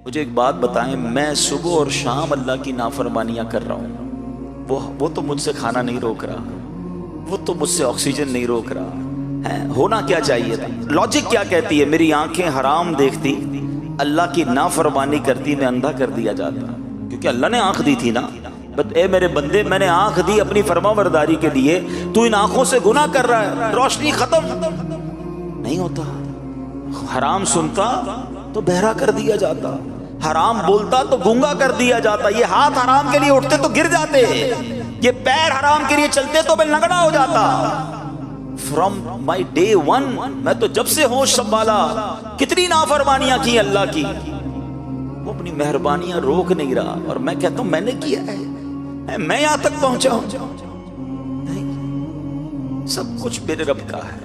مجھے ایک بات بتائیں، میں صبح اور شام اللہ کی نافرمانیاں کر رہا ہوں، وہ تو مجھ سے کھانا نہیں روک رہا، وہ تو مجھ سے آکسیجن نہیں روک رہا ہے۔ ہونا کیا چاہیے تھا؟ لاجک کیا کہتی ہے؟ میری آنکھیں حرام دیکھتی، اللہ کی نافرمانی کرتی، میں اندھا کر دیا جاتا، کیونکہ اللہ نے آنکھ دی تھی نا۔ اے میرے بندے، میں نے آنکھ دی اپنی فرما برداری کے لیے، تو ان آنکھوں سے گناہ کر رہا ہے، روشنی ختم نہیں ہوتا۔ حرام سنتا تو بہرا کر دیا جاتا، حرام بولتا تو گونگا کر دیا جاتا، یہ ہاتھ حرام کے لیے اٹھتے تو گر جاتے، یہ پیر حرام کے لیے چلتے تو میں لنگڑا ہو جاتا۔ فرام مائی ڈے ون، میں تو جب سے ہوش سنبھالا کتنی نافرمانیاں کی اللہ کی، وہ اپنی مہربانیاں روک نہیں رہا، اور میں کہتا ہوں میں نے کیا ہے، میں یہاں تک پہنچا ہوں؟ نہیں، سب کچھ میرے رب کا ہے۔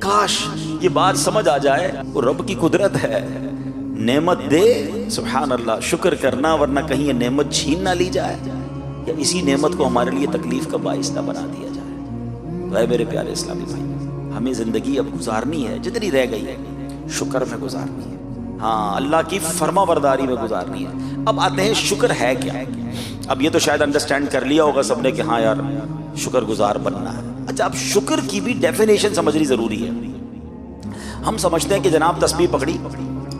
کاش یہ بات سمجھ آ جائے، وہ رب کی قدرت ہے، نعمت دے سبحان اللہ شکر کرنا، ورنہ کہیں یہ نعمت چھین نہ لی جائے، یا اسی نعمت کو ہمارے لیے تکلیف کا باعث نہ بنا دیا جائے۔ تو اے میرے پیارے اسلامی بھائی، ہمیں زندگی اب گزارنی ہے، جتنی رہ گئی ہے شکر میں گزارنی ہے، ہاں اللہ کی فرما برداری میں گزارنی ہے۔ اب آتے ہیں شکر ہے کیا؟ اب یہ تو شاید انڈرسٹینڈ کر لیا ہوگا سب نے کہ ہاں یار شکر گزار بننا ہے۔ اچھا، اب شکر کی بھی ڈیفینیشن سمجھنی ضروری ہے۔ ہم سمجھتے ہیں کہ جناب تسبیح پکڑی،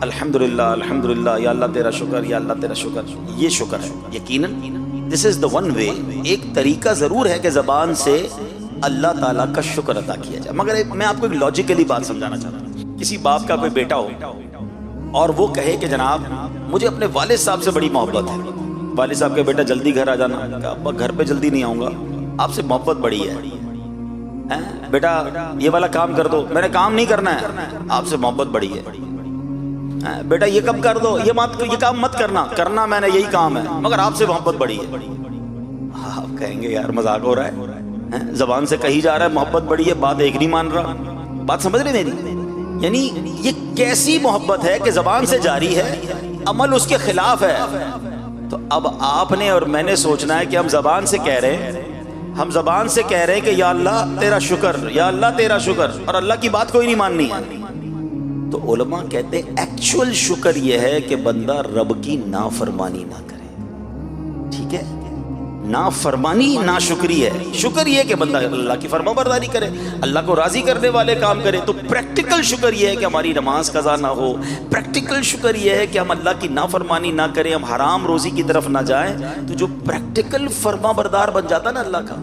الحمدللہ الحمدللہ، یا اللہ تیرا شکر، یا اللہ تیرا شکر، یہ شکر ہے۔ یقیناً دس از دا ون وے، ایک طریقہ ضرور ہے کہ زبان سے اللہ تعالیٰ کا شکر ادا کیا جائے، مگر میں آپ کو ایک لاجیکلی بات سمجھانا چاہتا ہوں۔ کسی باپ کا کوئی بیٹا ہو اور وہ کہے کہ جناب مجھے اپنے والد صاحب سے بڑی محبت ہے، والد صاحب کے بیٹا جلدی گھر آ جانا، ابا گھر پہ جلدی نہیں آؤں گا، آپ سے محبت بڑی ہے، بیٹا یہ والا کام کر دو، میں نے کام نہیں کرنا ہے، آپ سے محبت بڑی ہے، بیٹا یہ کب کر دو، یہ کام مت کرنا، کرنا میں نے یہی کام ہے، مگر آپ سے محبت بڑی ہے۔ آپ کہیں گے یار مذاق ہو رہا ہے، زبان سے کہی جا رہا ہے محبت بڑی ہے، بات ایک نہیں مان رہا، بات سمجھ رہے میری؟ یعنی یہ کیسی محبت ہے کہ زبان سے جاری ہے، عمل اس کے خلاف ہے۔ تو اب آپ نے اور میں نے سوچنا ہے کہ ہم زبان سے کہہ رہے ہیں، ہم زبان سے کہہ رہے ہیں کہ یا اللہ تیرا شکر، یا اللہ تیرا شکر، اور اللہ کی بات کوئی نہیں ماننی ہے۔ تو علماء کہتے ہیں ایکچول شکر یہ ہے کہ بندہ رب کی نافرمانی نہ کرے، ٹھیک ہے؟ نافرمانی ناشکری ہے، شکر یہ کہ بندہ اللہ کی فرما برداری کرے، اللہ کو راضی کرنے والے کام کرے۔ تو پریکٹیکل شکر یہ ہے کہ ہماری نماز قضا نہ ہو، پریکٹیکل شکر یہ ہے کہ ہم اللہ کی نافرمانی نہ کریں، ہم حرام روزی کی طرف نہ جائیں۔ تو جو پریکٹیکل فرما بردار بن جاتا نا اللہ کا،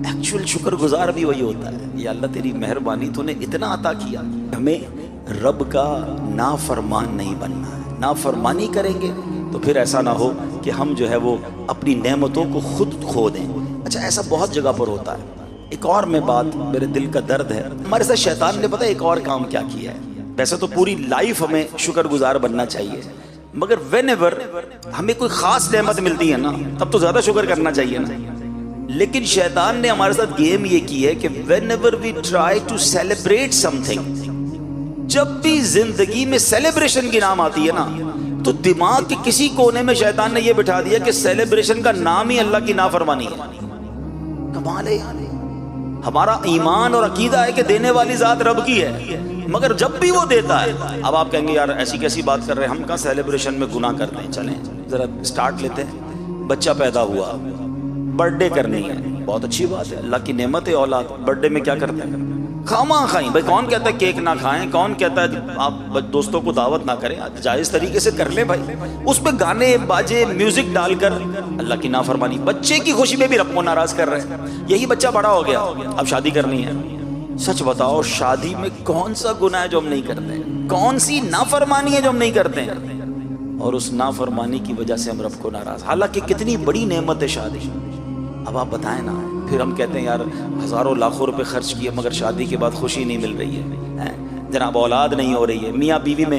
ایکچول شکر گزار بھی وہی ہوتا ہے۔ یا اللہ تیری مہربانی، تو نے اتنا عطا کیا، ہمیں رب کا نافرمان نہیں بننا ہے۔ نافرمانی کریں گے تو پھر ایسا نہ ہو کہ ہم جو ہے وہ اپنی نعمتوں کو خود کھو دیں۔ اچھا، ایسا بہت جگہ پر ہوتا ہے۔ ایک اور میں بات، میرے دل کا درد ہے، ہمارے ساتھ شیطان نے پتہ ایک اور کام کیا کیا ہے۔ ویسے تو پوری لائف ہمیں شکر گزار بننا چاہیے، مگر وین ایور ہمیں کوئی خاص نعمت ملتی ہے نا، تب تو زیادہ شکر کرنا چاہیے نا۔ لیکن شیطان نے ہمارے ساتھ گیم یہ کی ہے کہ whenever we try to celebrate something, جب بھی زندگی میں سیلیبریشن کی نام آتی ہے نا، تو دماغ کے کسی کونے میں شیطان نے یہ بٹھا دیا کہ سیلیبریشن کا نام ہی اللہ کی نافرمانی ہے۔ کمال ہے، ہمارا ایمان اور عقیدہ ہے کہ دینے والی ذات رب کی ہے، مگر جب بھی وہ دیتا ہے، اب آپ کہیں گے یار ایسی کیسی بات کر رہے ہیں، ہم کہاں سیلیبریشن میں گناہ کرتے ہیں۔ چلیں ذرا سٹارٹ لیتے ہیں، بچہ پیدا ہوا، برتھ ڈے کرنی ہے، بہت اچھی بات ہے، اللہ کی نعمت ہے اولاد۔ برتھ ڈے میں کیا کرتے ہیں؟ خواہ کھائیں بھائی، کون کہتا ہے کیک نہ کھائیں، کون کہتا ہے آپ دوستوں کو دعوت نہ کریں، جائز طریقے سے کر لیں بھائی، اس پہ گانے باجے میوزک ڈال کر اللہ کی نافرمانی، بچے کی خوشی میں بھی رب کو ناراض کر رہے ہیں۔ یہی بچہ بڑا ہو گیا، اب شادی کرنی ہے، سچ بتاؤ شادی میں کون سا گناہ ہے جو ہم نہیں کرتے، کون سی نافرمانی ہے جو ہم نہیں کرتے ہیں، اور اس نافرمانی کی وجہ سے ہم رب کو ناراض، حالانکہ کتنی بڑی نعمت ہے شادی۔ اب آپ بتائیں نا، پھر ہم کہتے ہیں یار ہزاروں لاکھوں روپے خرچ کیے مگر شادی کے بعد خوشی نہیں مل رہی ہے، جناب اولاد نہیں ہو رہی ہے، میاں بیوی میں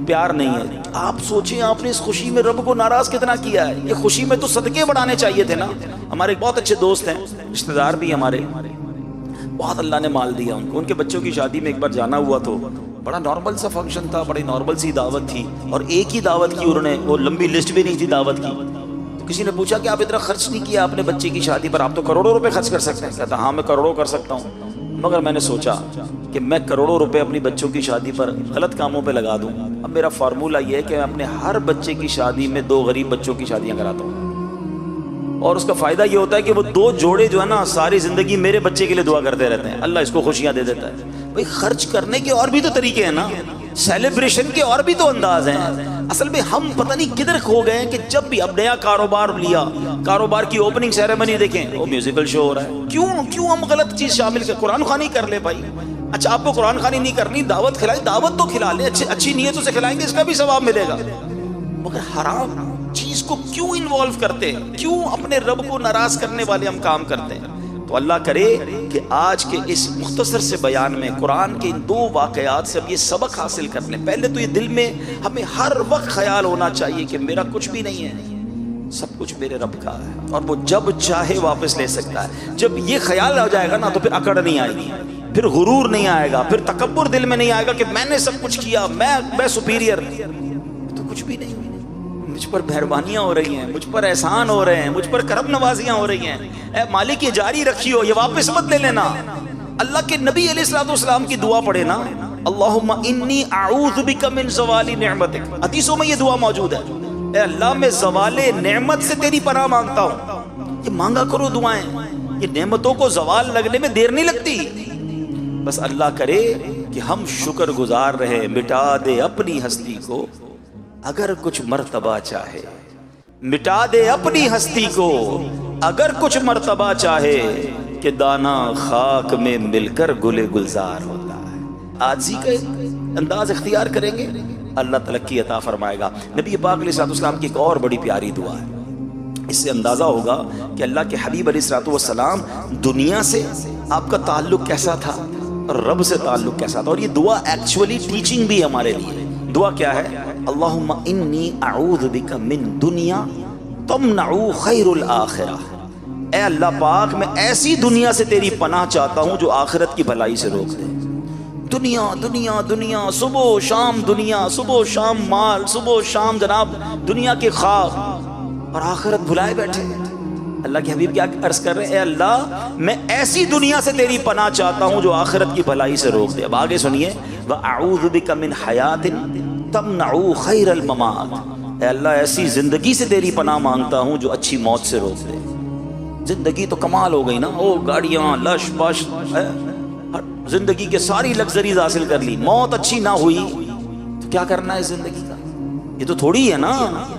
پیار نہیں ہے۔ آپ سوچیں آپ نے اس خوشی میں رب کو ناراض کتنا کیا ہے۔ یہ خوشی میں تو صدقے بڑھانے چاہیے تھے نا۔ ہمارے بہت اچھے دوست ہیں، رشتہ دار بھی ہمارے، بہت اللہ نے مال دیا ان کو، ان کے بچوں کی شادی میں ایک بار جانا ہوا تو بڑا نارمل سا فنکشن تھا، بڑی نارمل سی دعوت تھی، اور ایک ہی دعوت کی انہوں نے، وہ لمبی لسٹ بھی نہیں تھی دعوت کی۔ کسی نے پوچھا کہ آپ اتنا خرچ نہیں کیا اپنے بچے کی شادی پر، آپ تو کروڑوں روپے خرچ کر سکتے ہیں۔ کہتا ہاں میں کروڑوں کر سکتا ہوں، مگر میں نے سوچا کہ میں کروڑوں روپے اپنی بچوں کی شادی پر غلط کاموں پہ لگا دوں. اب میرا فارمولہ یہ ہے کہ میں اپنے ہر بچے کی شادی میں 2 غریب بچوں کی شادیاں کراتا ہوں, اور اس کا فائدہ یہ ہوتا ہے کہ وہ 2 جوڑے جو ہے نا ساری زندگی میرے بچے کے لیے دعا کرتے رہتے ہیں, اللہ اس کو خوشیاں دے دیتا ہے. بھئی خرچ کرنے کے اور بھی تو طریقے ہیں نا, سیلیبریشن کے اور بھی تو انداز ہیں. اصل میں ہم پتہ نہیں کدھر کھو گئے ہیں کہ جب بھی اب نیا کاروبار لیا, کاروبار کی اوپننگ سیریمنی دیکھیں وہ میوزیکل شو ہو رہا ہے. کیوں ہم غلط چیز شامل کر, قرآن خوانی کر لے بھائی. اچھا آپ کو قرآن خوانی نہیں کرنی, دعوت کھلائیں, دعوت تو کھلا لیں, اچھی نیتوں سے کھلائیں گے, اس کا بھی ثواب ملے گا. مگر حرام چیز کو کیوں انوالو کرتے ہیں, کیوں اپنے رب کو ناراض کرنے والے ہم کام کرتے ہیں. تو اللہ کرے کہ آج کے اس مختصر سے بیان میں قرآن کے ان 2 واقعات سے اب یہ سبق حاصل کر لیں. پہلے تو یہ دل میں ہمیں ہر وقت خیال ہونا چاہیے کہ میرا کچھ بھی نہیں ہے, سب کچھ میرے رب کا ہے, اور وہ جب چاہے واپس لے سکتا ہے. جب یہ خیال ہو جائے گا نا تو پھر اکڑ نہیں آئے گی, پھر غرور نہیں آئے گا, پھر تکبر دل میں نہیں آئے گا کہ میں نے سب کچھ کیا, میں سپیریئر. تو کچھ بھی نہیں, مجھ پر مہربانیاں ہو رہی ہیں, مجھ پر احسان ہو رہے ہیں, مجھ پر کرم نوازیاں ہو رہی ہیں. اے مالک یہ جاری رکھی ہو, یہ واپس مت لے لینا. اللہ کے نبی علیہ الصلوۃ والسلام کی دعا پڑھے نا, اللہم انی اعوذ بک من زوال نعمتک. حدیثوں میں یہ دعا موجود ہے, اے اللہ میں زوال نعمت سے تیری پناہ مانگتا ہوں. یہ مانگا کرو دعائیں, یہ نعمتوں کو زوال لگنے میں دیر نہیں لگتی. بس اللہ کرے کہ ہم شکر گزار رہے, مٹا دے اپنی ہستی کو اگر کچھ مرتبہ چاہے, مٹا دے اپنی ہستی کو اگر کچھ مرتبہ چاہے, کہ دانا خاک میں مل کر گل گلزار ہوتا ہے. عاجزی کا انداز اختیار کریں گے, اللہ ترقی عطا فرمائے گا. نبی پاک علیہ السلام کی ایک اور بڑی پیاری دعا ہے, اس سے اندازہ ہوگا کہ اللہ کے حبیب علیہ السلام دنیا سے آپ کا تعلق کیسا تھا اور رب سے تعلق کیسا تھا. اور یہ دعا ایکچولی ٹیچنگ بھی ہے ہمارے لیے. دعا کیا ہے؟ اللہم انی اعوذ بک من دنیا تمنع خیر الآخرہ. اے اللہ پاک میں ایسی دنیا سے تیری پناہ چاہتا ہوں جو آخرت کی بھلائی سے روک دے. دنیا دنیا دنیا, صبح و شام دنیا, صبح و شام مال, صبح و شام جناب دنیا کے خواب, اور آخرت بھلائے بیٹھے. اللہ کے حبیب کیا عرض کر رہے ہیں, اے اللہ میں ایسی دنیا سے تیری پناہ چاہتا ہوں جو آخرت کی بھلائی سے روک دے. اب آگے سنیے, وَأَعُوذُ بِكَ مِنْ حَيَاةٍ تَمْنَعُ خَيْرَ الْمَمَاتِ. اے اللہ ایسی زندگی سے تیری پناہ مانگتا ہوں جو اچھی موت سے روک دے. زندگی تو کمال ہو گئی نا, او گاڑیاں لش پش, زندگی کے ساری لگزریز حاصل کر لی, موت اچھی نہ ہوئی تو کیا کرنا ہے زندگی کا؟ یہ تو تھوڑی ہے نا,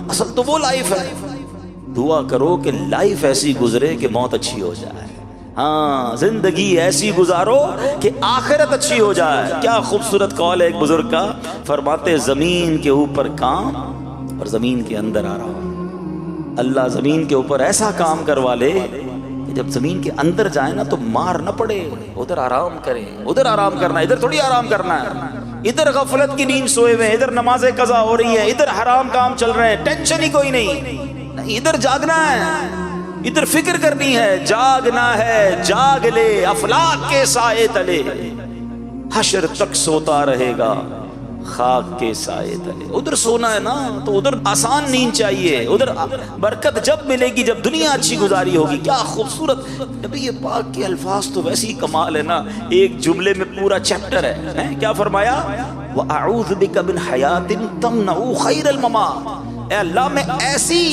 اصل تو وہ لائف ہے. دعا کرو کہ لائف ایسی گزرے کہ موت اچھی ہو جائے. ہاں زندگی ایسی گزارو کہ آخرت اچھی ہو جائے. کیا خوبصورت قول ہے ایک بزرگ کا, فرماتے زمین کے اوپر کام اور زمین کے اندر آرام. اللہ زمین کے اوپر ایسا کام کروا لے کہ جب زمین کے اندر جائے نا تو مار نہ پڑے, ادھر آرام کرے. ادھر آرام کرنا ہے, ادھر تھوڑی آرام کرنا ہے. ادھر غفلت کی نیند سوئے ہوئے ہیں, ادھر نمازیں قضا ہو رہی ہیں, ادھر حرام کام چل رہے ہیں, ٹینشن ہی کوئی نہیں. ادھر جاگنا ہے, ادھر فکر کرنی ہے, جاگنا ہے, جاگ لے افلاک کے سائے تلے, حشر تک سوتا رہے گا خاک کے سائے تلے. ادھر سونا ہے نا تو ادھر آسان نیند چاہیے, ادھر برکت جب ملے گی جب دنیا اچھی گزاری ہوگی. کیا خوبصورت نبی پاک کے الفاظ تو ویسے ہی کمال ہے نا, ایک جملے میں پورا چیپٹر ہے. کیا فرمایا؟ وَأَعُوذُ بِكَ مِنْ حَيَاةٍ تَمْنَعُ خَيْرَ الْمَمَاتِ. اے اللہ میں ایسی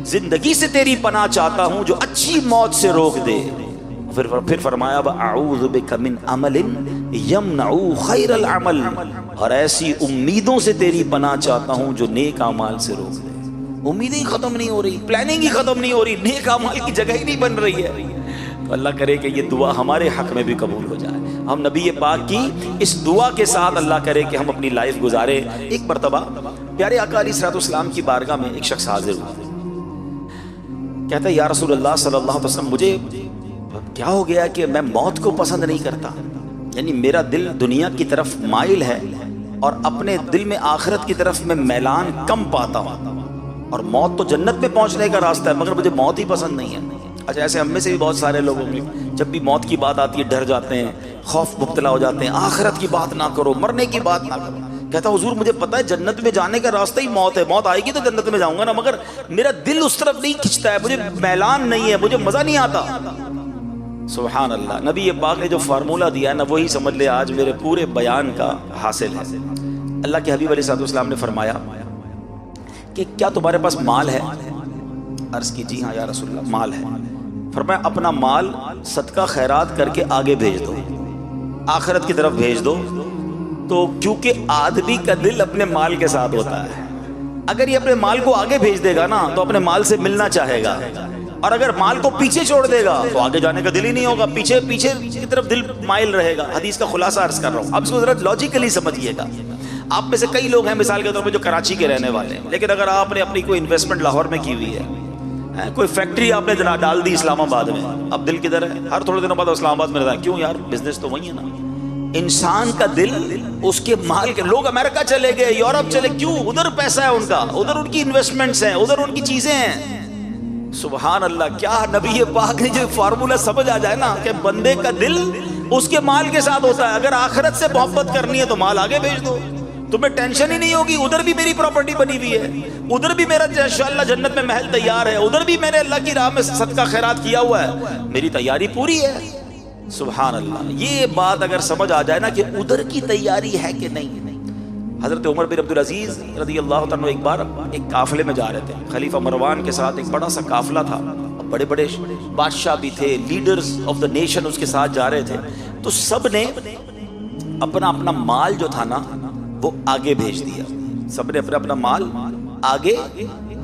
زندگی سے تیری پناہ چاہتا ہوں جو اچھی موت سے روک دے. پھر فرمایا وَأَعُوذُ بِكَ مِنْ عَمَلٍ يَمْنَعُ خَيْرَ الْعَمَلِ. اور ایسی امیدوں سے تیری پناہ چاہتا ہوں جو نیک اعمال سے روک دے. امیدیں ختم نہیں ہو رہی, پلاننگ ہی ختم نہیں ہو رہی, نیک اعمال کی جگہ ہی نہیں بن رہی ہے. تو اللہ کرے کہ یہ دعا ہمارے حق میں بھی قبول ہو جائے. ہم نبی پاک کی اس دعا کے ساتھ اللہ کرے کہ ہم اپنی لائف گزارے. ایک مرتبہ پیارے آقا علیہ الصلوۃ والسلام کی بارگاہ میں ایک شخص حاضر ہوا, کہتا ہے یا رسول اللہ صلی اللہ علیہ وسلم مجھے کیا ہو گیا کہ میں موت کو پسند نہیں کرتا. یعنی میرا دل دنیا کی طرف مائل ہے اور اپنے دل میں آخرت کی طرف میں میلان کم پاتا ہوں, اور موت تو جنت میں پہنچنے کا راستہ ہے مگر مجھے موت ہی پسند نہیں ہے. اچھا ایسے ہم میں سے بھی بہت سارے لوگ ہوں گے جب بھی موت کی بات آتی ہے ڈر جاتے ہیں, خوف مبتلا ہو جاتے ہیں, آخرت کی بات نہ کرو, مرنے کی بات نہ کرو. کہتا حضور مجھے پتا ہے جنت میں جانے کا راستہ ہی موت ہے, موت آئے گی تو جنت میں جاؤں گا نا, مگر میرا دل اس طرف نہیں کھنچتا ہے, مجھے میلان نہیں ہے, مجھے مزہ نہیں آتا. سبحان اللہ. نبی پاک نے جو فارمولہ دیا ہے نا وہی سمجھ لے آج میرے پورے بیان کا حاصل ہے. اللہ کے حبیب علیہ السلام نے فرمایا کہ کیا تمہارے پاس مال ہے؟ عرض کی جی ہاں یا رسول اللہ مال ہے. فرمایا اپنا مال صدقہ خیرات کر کے آگے بھیج دو، آخرت کی طرف بھیج دو. تو کیونکہ آدمی کا دل اپنے مال کے ساتھ ہوتا ہے، اگر یہ اپنے مال کو آگے بھیج دے گا نا تو اپنے مال سے ملنا چاہے گا، اور اگر مال کو پیچھے چھوڑ دے گا تو آگے جانے کا دل ہی نہیں ہوگا، پیچھے پیچھے کی طرف دل مائل رہے گا. حدیث کا خلاصہ عرض کر رہا ہوں، اب اس کو ذرا لاجیکلی سمجھیے گا. آپ میں سے کئی لوگ ہیں مثال کے طور پہ جو کراچی کے رہنے والے ہیں، لیکن اگر آپ نے اپنی کوئی انویسٹمنٹ لاہور میں کی ہوئی ہے، کوئی فیکٹری آپ نے ڈال دی اسلام آباد میں، اب دل کدھر ہے؟ ہر تھوڑے دنوں بعد اسلام آباد میں رہتا ہے. کیوں یار؟ بزنس تو وہی ہے نا. انسان کا دل اس کے مال کے، لوگ امریکہ چلے گئے، یورپ چلے، کیوں؟ ادھر پیسہ ہے ان کا، ادھر ان کی انویسٹمنٹس ہیں، ادھر ان کی چیزیں ہیں. سبحان اللہ. کیا نبی پاک نے جو فارمولہ سمجھ آ جائے نا کہ بندے کا دل اس کے مال کے ساتھ ہوتا ہے. اگر آخرت سے محبت کرنی ہے تو مال آگے بھیج دو، تمہیں ٹینشن ہی نہیں ہوگی. ادھر بھی میری پراپرٹی بنی ہوئی ہے، ادھر بھی میرا انشاءاللہ جنت میں محل تیار ہے، ادھر بھی میں نے اللہ کی راہ میں صدقہ خیرات کیا ہوا ہے، میری تیاری پوری ہے. سبحان اللہ. یہ بات اگر سمجھ آ جائے نا کہ ادھر کی تیاری ہے کہ نہیں. حضرت عمر بن عبدالعزیز رضی اللہ تعالیٰ ایک بار ایک قافلے میں جا رہے تھے، خلیفہ مروان کے ساتھ ایک بڑا سا قافلہ تھا، بڑے بڑے بادشاہ بھی تھے، لیڈرز آف دا نیشن اس کے ساتھ جا رہے تھے. تو سب نے اپنا اپنا مال جو تھا نا وہ آگے بھیج دیا. سب نے اپنا اپنا مال آگے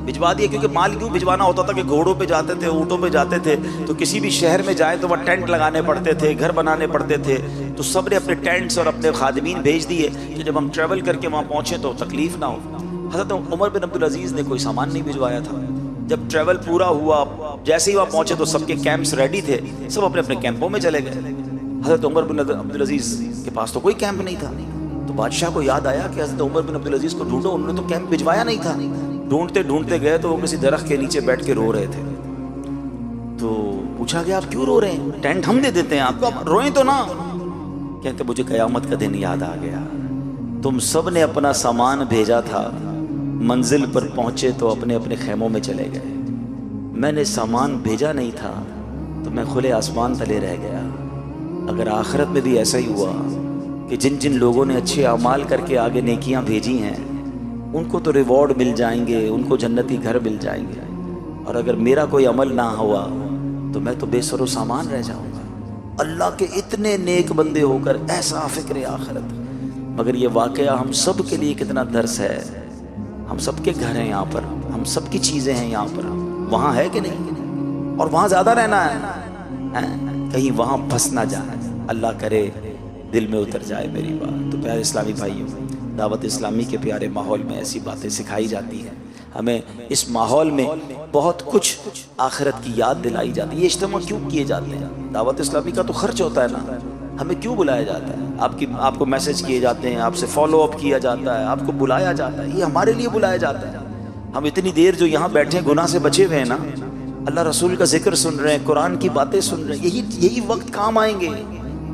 بھجوا دیا. کیونکہ مال کیوں بھجوانا ہوتا تھا کہ گھوڑوں پہ جاتے تھے، اونٹوں پہ جاتے تھے، تو کسی بھی شہر میں جائیں تو وہاں ٹینٹ لگانے پڑتے تھے، گھر بنانے پڑتے تھے. تو سب نے اپنے ٹینٹس اور اپنے خادمین بھیج دیے کہ جب ہم ٹریول کر کے وہاں پہنچیں تو تکلیف نہ ہو. حضرت عمر بن عبدالعزیز نے کوئی سامان نہیں بھجوایا تھا. جب ٹریول پورا ہوا، جیسے ہی وہاں پہنچے تو سب کے کیمپس ریڈی تھے، سب اپنے اپنے کیمپوں میں چلے گئے. حضرت عمر بن عبدالعزیز کے پاس تو کوئی کیمپ نہیں تھا. تو بادشاہ کو یاد آیا کہ حضرت عمر بن عبدالعزیز کو ڈھونڈو، انہوں نے تو کیمپ بھجوایا نہیں تھا. ڈھونڈتے ڈھونڈتے گئے تو وہ کسی درخت کے نیچے بیٹھ کے رو رہے تھے. تو پوچھا گیا آپ کیوں رو رہے ہیں؟ ٹینٹ ہم دے دیتے ہیں آپ کو، آپ روئیں تو نہ. کہتے مجھے قیامت کا دن یاد آ گیا، تم سب نے اپنا سامان بھیجا تھا، منزل پر پہنچے تو اپنے اپنے خیموں میں چلے گئے. میں نے سامان بھیجا نہیں تھا تو میں کھلے آسمان تلے رہ گیا. اگر آخرت میں بھی ایسا ہی ہوا کہ جن جن لوگوں نے اچھے اعمال کر کے آگے نیکیاں بھیجی ہیں ان کو تو ریوارڈ مل جائیں گے، ان کو جنتی گھر مل جائیں گے، اور اگر میرا کوئی عمل نہ ہوا تو میں تو بے سر و سامان رہ جاؤں گا. اللہ کے اتنے نیک بندے ہو کر ایسا فکر آخرت. مگر یہ واقعہ ہم سب کے لیے کتنا درس ہے. ہم سب کے گھر ہیں یہاں پر، ہم سب کی چیزیں ہیں یہاں پر، وہاں ہے کہ نہیں؟ اور وہاں زیادہ رہنا ہے، کہیں وہاں پھنس نہ جائے. اللہ کرے دل میں اتر جائے میری بات. تو پیارے اسلامی بھائیوں، دعوت اسلامی کے پیارے ماحول میں ایسی باتیں سکھائی جاتی ہیں. ہمیں اس ماحول میں بہت کچھ آخرت کی یاد دلائی جاتی ہے. یہ اجتماع کیوں کیے جاتے ہیں؟ دعوت اسلامی کا تو خرچ ہوتا ہے نا. ہمیں کیوں بلایا جاتا ہے؟ آپ کو میسج کیے جاتے ہیں، آپ سے فالو اپ کیا جاتا ہے، آپ کو بلایا جاتا ہے. یہ ہمارے لیے بلایا جاتا ہے. ہم اتنی دیر جو یہاں بیٹھے گناہ سے بچے ہوئے ہیں نا، اللہ رسول کا ذکر سن رہے ہیں، قرآن کی باتیں سن رہے ہیں، یہی وقت کام آئیں گے.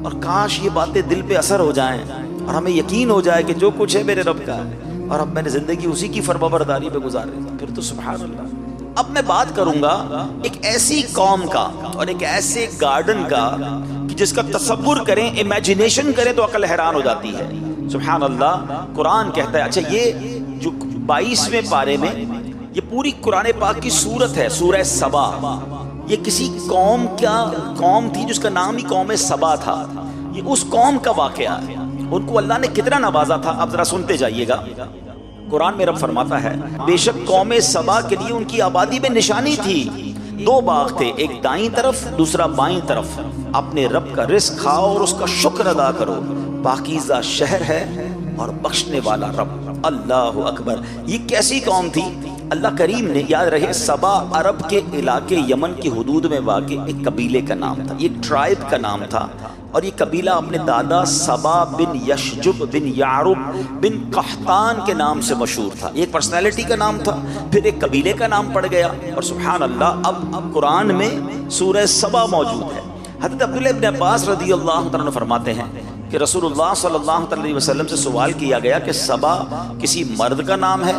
اور کاش یہ باتیں دل پہ اثر ہو جائیں اور ہمیں یقین ہو جائے کہ جو کچھ ہے میرے رب کا ہے اور اب میں نے زندگی اسی کی فرمانبرداری پہ گزاری. پھر تو سبحان اللہ. اب میں بات کروں گا ایک ایسی قوم کا اور ایک ایسے گارڈن کا کہ جس کا تصور کریں، امیجنیشن کریں تو عقل حیران ہو جاتی ہے. سبحان اللہ. قرآن کہتا ہے، اچھا یہ جو 22ویں پارے میں یہ پوری قرآن پاک کی سورت ہے، سورہ سبا. یہ کسی قوم تھی جس کا نام ہی قوم سبا تھا. یہ اس قوم کا واقعہ ہے. ان کو اللہ نے کتنا نوازا تھا، اب ذرا سنتے جائیے گا. قرآن میں رب فرماتا ہے، بے شک قوم سبا کے لیے ان کی آبادی میں نشانی تھی. 2 باغ تھے، ایک دائیں طرف دوسرا بائیں طرف. اپنے رب کا رزق کھاؤ اور اس کا شکر ادا کرو. پاکیزہ شہر ہے اور بخشنے والا رب. اللہ اکبر. یہ کیسی قوم تھی؟ اللہ کریم نے، یاد رہے، سبا عرب کے علاقے یمن کی حدود میں واقع ایک قبیلے کا نام تھا. یہ ٹرائب کا نام تھا. اور یہ قبیلہ اپنے دادا سبا بن یشجب بن یعرب بن قحطان کے نام سے مشہور تھا. ایک پرسنالٹی کا نام تھا، پھر ایک قبیلے کا نام پڑ گیا. اور سبحان اللہ، اب قرآن میں سورہ سبا موجود ہے. حضرت عبداللہ ابن عباس رضی اللہ عنہ فرماتے ہیں کہ رسول اللہ صلی اللہ علیہ وسلم سے سوال کیا گیا کہ سبا کسی مرد کا نام ہے،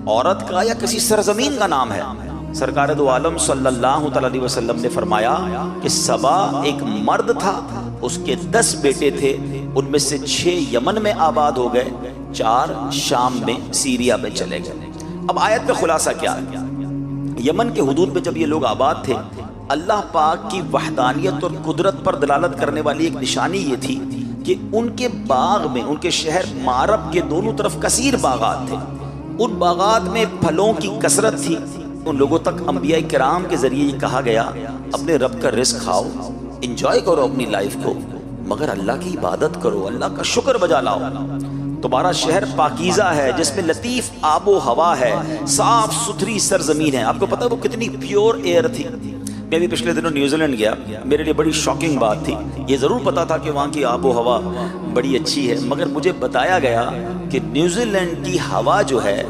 عورت کا، یا کسی سرزمین کا نام ہے؟ سرکار دو عالم صلی اللہ تعالی علیہ وسلم نے فرمایا کہ سبا ایک مرد تھا، اس کے 10 بیٹے تھے، ان میں سے 6 یمن میں آباد ہو گئے، 4 شام میں سیریا میں چلے گئے۔ اب آیت کا خلاصہ کیا ہے؟ یمن کے حدود میں جب یہ لوگ آباد تھے، اللہ پاک کی وحدانیت اور قدرت پر دلالت کرنے والی ایک نشانی یہ تھی کہ ان کے باغ میں، ان کے شہر معرب کے دونوں طرف کثیر باغات تھے، ان باغات میں پھلوں کی کثرت تھی۔ ان لوگوں تک انبیاء کرام کے ذریعے یہ کہا گیا اپنے رب کا رزق کھاؤ، انجوائے کرو اپنی لائف کو، مگر اللہ کی عبادت کرو، اللہ کا شکر بجا لاؤ۔ تمہارا شہر پاکیزہ ہے، جس میں لطیف آب و ہوا ہے، صاف ستھری سرزمین ہے۔ آپ کو پتا ہے وہ کتنی پیور ایئر تھی؟ میں بھی پچھلے دنوں نیوزی لینڈ گیا، میرے لیے بڑی شاکنگ بات تھی۔ یہ ضرور پتا تھا کہ وہاں کی آب و ہوا بڑی اچھی ہے، مگر مجھے بتایا گیا کہ نیوزی لینڈ کی ہوا جو ہے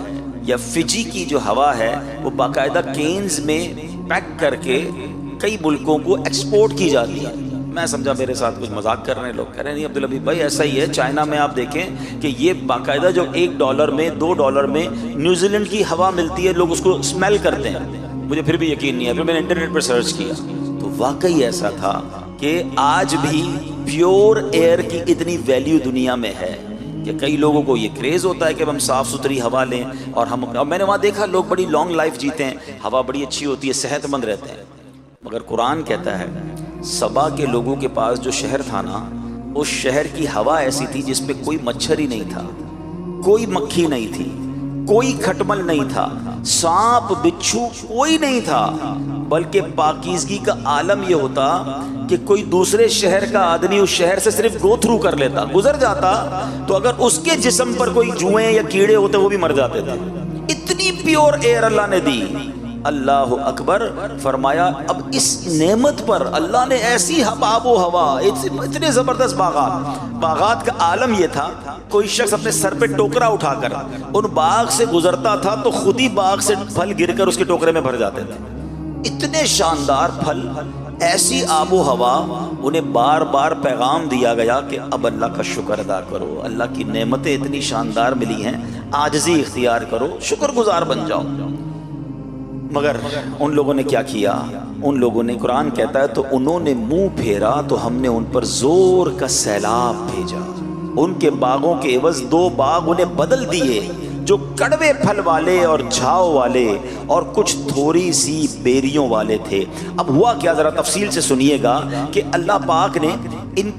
یا فجی کی جو ہوا ہے وہ باقاعدہ کینز میں پیک کر کے کئی ملکوں کو ایکسپورٹ کی جاتی ہے۔ میں سمجھا میرے ساتھ کچھ مذاق کر رہے ہیں، لوگ کہہ رہے ہیں نہیں عبدالحبیب بھائی ایسا ہی ہے، چائنا میں آپ دیکھیں کہ یہ باقاعدہ جو $1 میں $2 میں نیوزی لینڈ کی ہوا ملتی ہے، لوگ اس کو اسمیل کرتے ہیں۔ مجھے پھر بھی یقین نہیں ہے، پھر میں نے انٹرنیٹ پر سرچ کیا تو واقعی ایسا تھا کہ آج بھی پیور ایئر کی اتنی ویلیو دنیا میں ہے کہ کئی لوگوں کو یہ کریز ہوتا ہے کہ ہم صاف ستھری ہوا لیں، اور میں نے وہاں دیکھا لوگ بڑی لانگ لائف جیتے ہیں، ہوا بڑی اچھی ہوتی ہے، صحت مند رہتے ہیں۔ مگر قرآن کہتا ہے سبا کے لوگوں کے پاس جو شہر تھا نا، اس شہر کی ہوا ایسی تھی جس پہ کوئی مچھر ہی نہیں تھا، کوئی مکھی نہیں تھی، کوئی کھٹمل نہیں تھا، سانپ بچھو کوئی نہیں تھا، بلکہ پاکیزگی کا عالم یہ ہوتا کہ کوئی دوسرے شہر کا آدمی اس شہر سے صرف گو تھرو کر لیتا، گزر جاتا، تو اگر اس کے جسم پر کوئی جوئیں یا کیڑے ہوتے وہ بھی مر جاتے تھے۔ اتنی پیور ایئر اللہ نے دی۔ اللہ اکبر، فرمایا اب اس نعمت پر اللہ نے ایسی آب و ہوا، اتنے زبردست باغات کا عالم یہ تھا، کوئی شخص اپنے سر پہ ٹوکرا اٹھا کر ان باغ سے گزرتا تھا تو خود ہی باغ سے پھل گر کر اس کے ٹوکرے میں بھر جاتے تھے۔ اتنے شاندار پھل، ایسی آب و ہوا، انہیں بار بار پیغام دیا گیا کہ اب اللہ کا شکر ادا کرو، اللہ کی نعمتیں اتنی شاندار ملی ہیں، عاجزی اختیار کرو، شکر گزار بن جاؤ۔ مگر ان لوگوں نے کیا کیا؟ ان لوگوں نے، قرآن کہتا ہے تو انہوں نے منہ پھیرا تو ہم نے ان پر زور کا سیلاب بھیجا۔ ان کے باغوں کے عوض 2 باغ انہیں بدل دیے، جو کڑوے پھل والے اور جھاؤ والے اور کچھ تھوڑی سی بیریوں والے تھے۔ اب ہوا کیا، ذرا تفصیل سے سنیے گا کہ اللہ پاک نے ان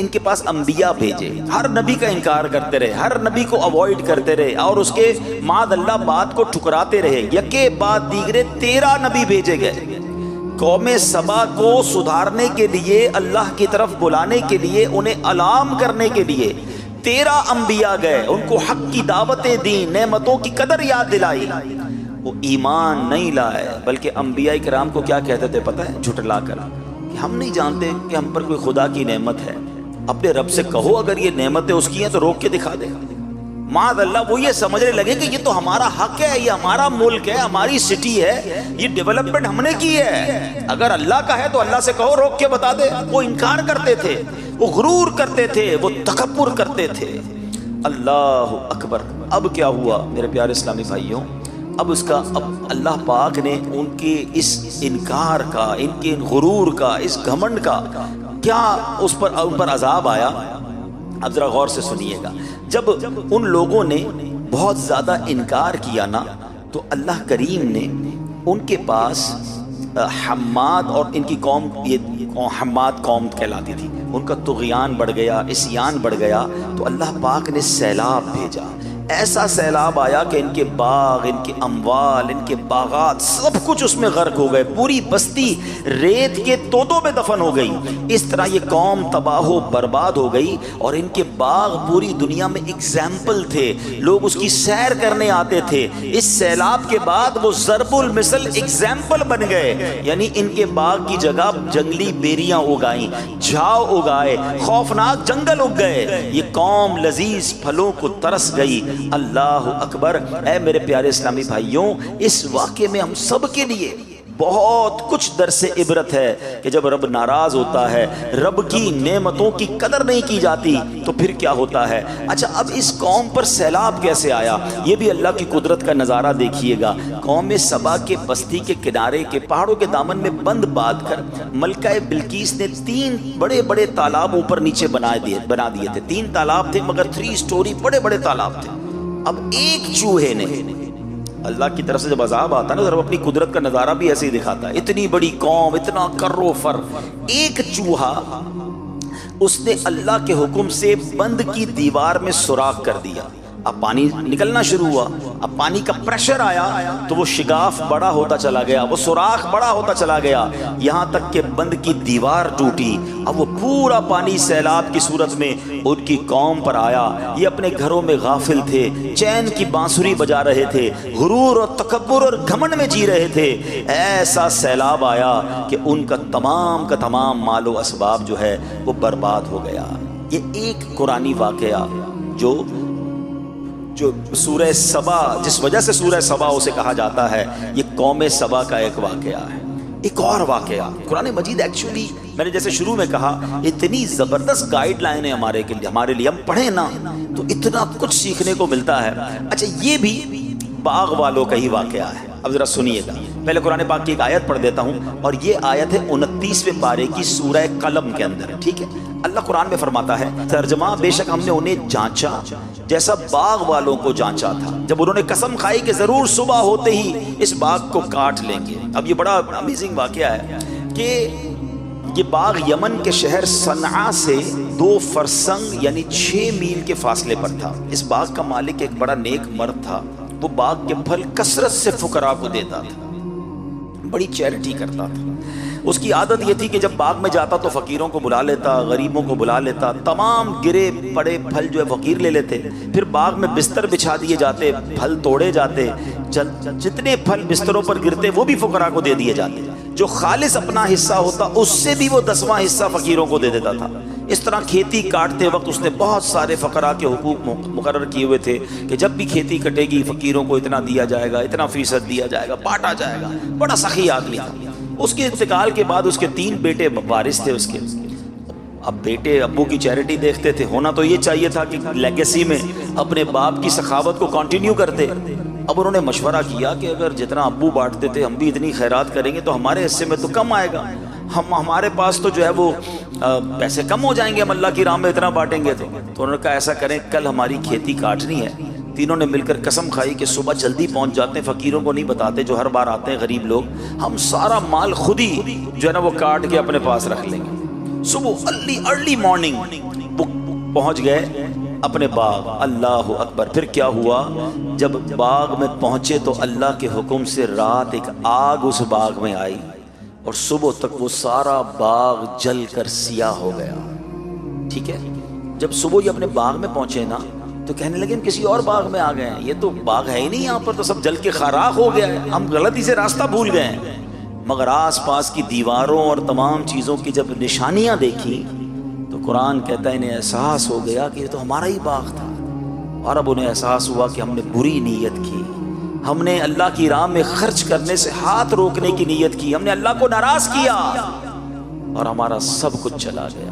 کے پاس انبیاء بھیجے، ہر نبی کا انکار کرتے رہے، ہر نبی کو اوائڈ کرتے رہے اور اس کے معاذ اللہ بات کو ٹھکراتے رہے۔ یکے بعد دیگرے 13 نبی بھیجے گئے قوم سبا کو سدھارنے کے لیے، اللہ کی طرف بلانے کے لیے، انہیں الارم کرنے کے لیے 13 انبیاء گئے، ان کو حق کی دعوتیں دیں، نعمتوں کی قدر یاد دلائی۔ وہ ایمان نہیں لائے، بلکہ انبیاء کرام کو کیا کہتے تھے پتہ ہے؟ جھٹلا کر کہ ہم نہیں جانتے کہ ہم پر کوئی خدا کی نعمت ہے۔ اپنے رب سے کہو اگر یہ نعمتیں اس کی ہیں تو روک کے دکھا دے۔ معاذ اللہ وہ یہ سمجھنے لگے کہ یہ تو ہمارا حق ہے، یہ ہمارا ملک ہے، ہماری سٹی ہے، یہ ڈیولپمنٹ ہم نے کی ہے، اگر اللہ کا ہے تو اللہ سے کہو، روک کے بتا دے۔ وہ انکار کرتے تھے، وہ غرور کرتے تھے، وہ تکبر کرتے تھے۔ اللہ اکبر۔ اب کیا ہوا میرے پیارے اسلامی بھائیوں؟ اب اللہ پاک نے ان کے اس انکار کا، ان کے غرور کا، اس گھمنڈ کا کیا ان پر عذاب آیا۔ اب ذرا غور سے سنیے گا، جب ان لوگوں نے بہت زیادہ انکار کیا نا، تو اللہ کریم نے ان کے پاس حماد، اور ان کی قوم یہ حماد قوم کہلاتی تھی، ان کا طغیان بڑھ گیا، عصیان بڑھ گیا، تو اللہ پاک نے سیلاب بھیجا۔ ایسا سیلاب آیا کہ ان کے باغ، ان کے اموال، ان کے باغات سب کچھ اس میں غرق ہو گئے، پوری بستی ریت کے تودوں میں دفن ہو گئی۔ اس طرح یہ قوم تباہ و برباد ہو گئی، اور ان کے باغ پوری دنیا میں اگزامپل تھے، لوگ اس کی سیر کرنے آتے تھے۔ اس سیلاب کے بعد وہ ضرب المثل اگزامپل بن گئے، یعنی ان کے باغ کی جگہ جنگلی بیریاں اگائیں، جھاؤ اگائے، خوفناک جنگل اگ گئے، یہ قوم لذیذ پھلوں کو ترس گئی۔ اللہ اکبر۔ اے میرے پیارے اسلامی بھائیوں، اس واقعے میں ہم سب کے لیے بہت کچھ درس عبرت ہے کہ جب رب ناراض ہوتا ہے، رب کی نعمتوں کی قدر نہیں کی جاتی تو پھر کیا ہوتا ہے۔ اچھا اب اس قوم پر سیلاب کیسے آیا، یہ بھی اللہ کی قدرت کا نظارہ دیکھیے گا۔ قوم سبا کے بستی کے کنارے کے پہاڑوں کے دامن میں بند باندھ کر ملکہ بلقیس نے 3 بڑے بڑے تالاب اوپر نیچے بنا دیے تھے۔ 3 تالاب تھے مگر 3 سٹوری بڑے بڑے تالاب تھے۔ اب ایک چوہے نے، اللہ کی طرف سے جب عذاب آتا ہے نا، رب اپنی قدرت کا نظارہ بھی ایسے ہی دکھاتا ہے۔ اتنی بڑی قوم، اتنا کر و فر، ایک چوہا اس نے اللہ کے حکم سے بند کی دیوار میں سوراخ کر دیا۔ اب پانی نکلنا شروع ہوا، اب پانی کا پریشر آیا تو وہ شگاف بڑا ہوتا چلا گیا، وہ سوراخ بڑا ہوتا چلا گیا، یہاں تک کہ بند کی دیوار ٹوٹی۔ اب وہ پورا پانی سیلاب کی صورت میں ان کی قوم پر آیا۔ یہ اپنے گھروں میں غافل تھے، چین کی بانسری بجا رہے تھے، غرور اور تکبر اور گھمنڈ میں جی رہے تھے۔ ایسا سیلاب آیا کہ ان کا تمام مال و اسباب جو ہے وہ برباد ہو گیا۔ یہ ایک قرآنی واقعہ جو سورہ سبا، جس وجہ سے سورہ سبا اسے کہا جاتا ہے، یہ قوم سبا کا ایک واقعہ ہے۔ ایک اور واقعہ قرآن مجید، ایکچولی میں نے جیسے شروع میں کہا، اتنی زبردست گائیڈ لائن ہے ہمارے لیے، ہم پڑھیں نا تو اتنا کچھ سیکھنے کو ملتا ہے۔ اچھا یہ بھی باغ والوں کا ہی واقعہ ہے، اب ذرا سنیے گا۔ پہلے قرآن پاک کی ایک آیت پڑھ دیتا ہوں، اور یہ آیت ہے 29ویں پارے کی سورہ قلم کے اندر، ٹھیک ہے۔ اللہ قرآن میں فرماتا ہے، ترجمہ، بے شک ہم نے انہیں جانچا جیسا باغ والوں کو جانچا تھا، جب انہوں نے قسم کھائی کہ ضرور صبح ہوتے ہی اس باغ کو کاٹ لیں گے۔ اب یہ بڑا امیزنگ واقعہ ہے کہ یہ باغ یمن کے شہر صنعاء سے 2 فرسنگ یعنی 6 میل کے فاصلے پر تھا۔ اس باغ کا مالک ایک بڑا نیک مرد تھا، وہ باغ کے پھل کثرت سے فقراء کو دیتا تھا، بڑی چیریٹی کرتا تھا۔ اس کی عادت یہ تھی کہ جب باغ میں جاتا تو فقیروں کو بلا لیتا، غریبوں کو بلا لیتا، تمام گرے پڑے پھل جو ہے فقیر لے لیتے، پھر باغ میں بستر بچھا دیے جاتے، پھل توڑے جاتے، جتنے پھل بستروں پر گرتے وہ بھی فقراء کو دے دیے جاتے، جو خالص اپنا حصہ ہوتا اس سے بھی وہ 10واں حصہ فقیروں کو دے دیتا تھا۔ اس طرح کھیتی کاٹتے وقت اس نے بہت سارے فقراء کے حقوق مقرر کیے ہوئے تھے کہ جب بھی کھیتی کٹے گی فقیروں کو اتنا دیا جائے گا، اتنا فیصد دیا جائے گا، بانٹا جائے گا۔ بڑا سخی آدمی تھا۔ اس کے انتقال کے بعد اس کے 3 بیٹے وارث تھے اس کے۔ اب بیٹے ابو کی چیریٹی دیکھتے تھے، ہونا تو یہ چاہیے تھا کہ لیگیسی میں اپنے باپ کی سخاوت کو کنٹینیو کرتے۔ اب انہوں نے مشورہ کیا کہ اگر جتنا ابو بانٹتے تھے ہم بھی اتنی خیرات کریں گے تو ہمارے حصے میں تو کم آئے گا، ہمارے پاس تو جو ہے وہ پیسے کم ہو جائیں گے، ہم اللہ کی راہ میں اتنا بانٹیں گے۔ تو انہوں نے کہا ایسا کریں، کل ہماری کھیتی کاٹنی ہے۔ تینوں نے مل کر قسم کھائی کہ صبح جلدی پہنچ جاتے ہیں، فقیروں کو نہیں بتاتے جو ہر بار آتے ہیں غریب لوگ، ہم سارا مال خود ہی جو ہے نا وہ کاٹ کے اپنے پاس رکھ لیں گے۔ صبح ارلی مارننگ پہنچ گئے اپنے باغ۔ اللہ اکبر! پھر کیا ہوا، جب باغ میں پہنچے تو اللہ کے حکم سے رات ایک آگ اس باغ میں آئی اور صبح تک وہ سارا باغ جل کر سیاہ ہو گیا، ٹھیک ہے۔ جب صبح یہ اپنے باغ میں پہنچے نا تو کہنے لگے ہم کسی اور باغ میں آ گئے ہیں، یہ تو باغ ہے ہی نہیں، یہاں پر تو سب جل کے خاراخ ہو گیا ہے، ہم غلطی سے راستہ بھول گئے ہیں۔ مگر آس پاس کی دیواروں اور تمام چیزوں کی جب نشانیاں دیکھی تو قرآن کہتا ہے انہیں احساس ہو گیا کہ یہ تو ہمارا ہی باغ تھا، اور اب انہیں احساس ہوا کہ ہم نے بری نیت کی، ہم نے اللہ کی راہ میں خرچ کرنے سے ہاتھ روکنے کی نیت کی، ہم نے اللہ کو ناراض کیا اور ہمارا سب کچھ چلا گیا۔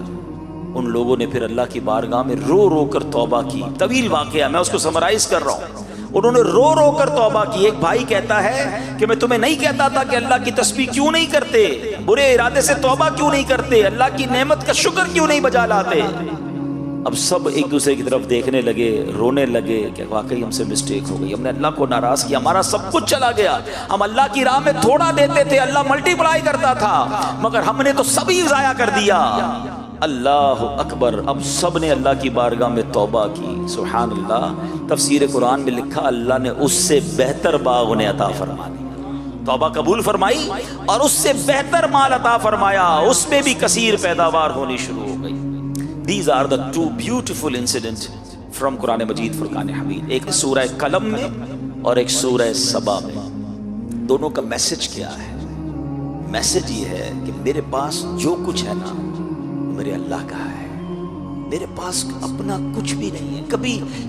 ان لوگوں نے پھر اللہ کی بارگاہ میں رو رو کر توبہ کی۔ طویل واقعہ، میں اس کو سمرائز کر رہا ہوں۔ انہوں نے رو رو کر توبہ کی۔ ایک بھائی کہتا ہے کہ میں تمہیں نہیں کہتا تھا کہ اللہ کی تسبیح کیوں نہیں کرتے، برے ارادے سے توبہ کیوں نہیں کرتے، اللہ کی نعمت کا شکر کیوں نہیں بجا لاتے۔ اب سب ایک دوسرے کی طرف دیکھنے لگے، رونے لگے کہ واقعی ہم سے مسٹیک ہو گئی، ہم نے اللہ کو ناراض کیا، ہمارا سب کچھ چلا گیا۔ ہم اللہ کی راہ میں تھوڑا دیتے تھے، اللہ ملٹی پلائی کرتا تھا، مگر ہم نے تو سبھی ضائع کر دیا۔ اللہ اکبر! اب سب نے اللہ کی بارگاہ میں توبہ کی۔ سبحان اللہ! تفسیر قرآن میں لکھا اللہ نے اس سے بہتر باغ انہیں عطا فرما دیا، توبہ قبول فرمائی اور اس سے بہتر مال عطا فرمایا، اس میں بھی کثیر پیداوار ہونی شروع ہو گئی۔ These are the two beautiful incidents from قرآن مجید فرقان حمید، ایک سورہ قلم میں اور ایک سورہ سبا میں۔ دونوں کا میسج کیا ہے؟ میسج یہ ہے کہ میرے پاس جو کچھ ہے نا میرے اللہ کا ہے، میرے پاس اپنا کچھ بھی نہیں ہے،